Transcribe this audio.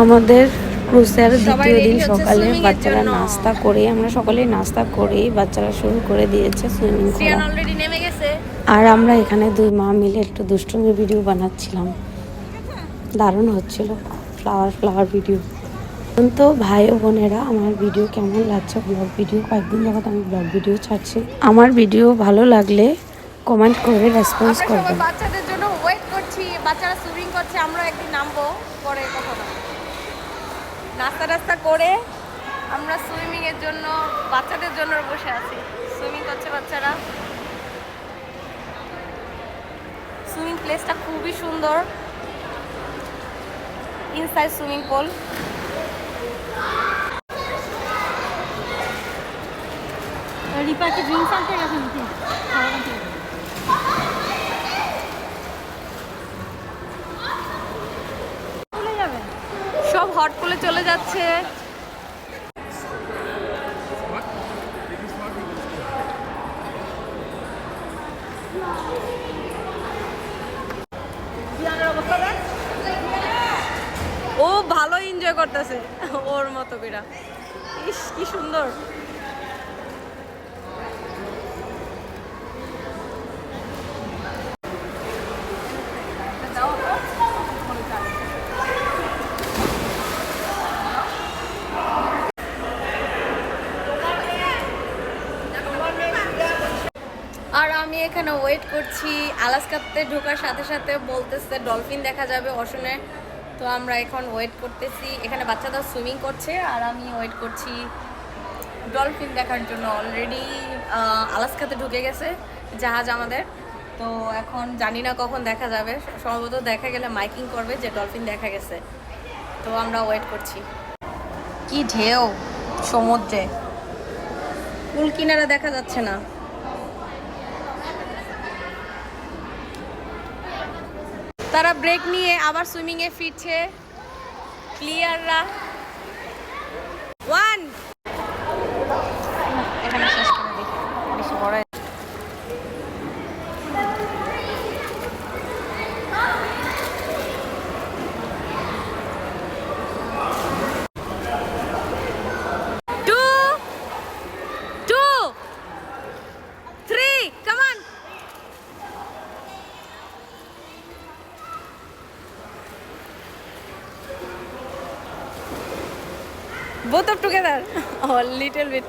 আমাদের ক্রুজের দ্বিতীয় দিন সকালে বাচ্চারা নাস্তা করে আমরা সকলেই নাস্তা করেই বাচ্চারা শুরু করে দিয়েছে সুইমিং করা। অলরেডি নেমে গেছে। আর আমরা এখানে দুই মা মিলে একটু দুষ্টুমি ভিডিও বানাচ্ছিলাম, দারুণ হচ্ছিল ফ্লাওয়ার ভিডিও। তো ভাই ও বোনেরা, আমার ভিডিও কেমন লাগছে, ব্লগ ভিডিও কয়েকদিন যাবত আমি ব্লগ ভিডিও ছাড়ছি। আমার ভিডিও ভালো লাগলে কমেন্ট করে রেসপন্স করবেন। বাচ্চাদের জন্য ওয়েট করছি, বাচ্চারা সুইমিং করছে, আমরা একদিন নামবো পরে কথা না। নাস্তা করে আমরা সুইমিং এর জন্য বাচ্চাদের জন্য বসে আছি। সুইমিং করছে বাচ্চারা। সুইমিং প্লেসটা খুবই সুন্দর, ইনসাইড সুইমিং পুল। রিপাকে ড্রিঙ্কস আনতে গেছে নাকি? চলে যাবে, সব হট পুলে চলে যাচ্ছে। ও ভালো এনজয় করতেছে ওর মতো করে। ইস কি সুন্দর। আর আমি এখানে ওয়েট করছি। আলাস্কাতে ঢোকার সাথে সাথে বলতেছে ডলফিন দেখা যাবে অশনে। তো আমরা এখন ওয়েট করতেছি। এখানে বাচ্চারা সুইমিং করছে আর আমি ওয়েট করছি ডলফিন দেখার জন্য। অলরেডি আলাস্কাতে ঢুকে গেছে জাহাজ আমাদের। তো এখন জানি না কখন দেখা যাবে, সম্ভবত দেখা গেলে মাইকিং করবে যে ডলফিন দেখা গেছে। তো আমরা ওয়েট করছি। কি ঢেউ সমুদ্রে, কুল কিনারা দেখা যাচ্ছে না। তারা ব্রেক নিয়ে আবার সুইমিং এ ফিরছে প্লেয়াররা। ওয়ান এখানে শেষ করে দিই, বেশি বড়। Both of together or little bit.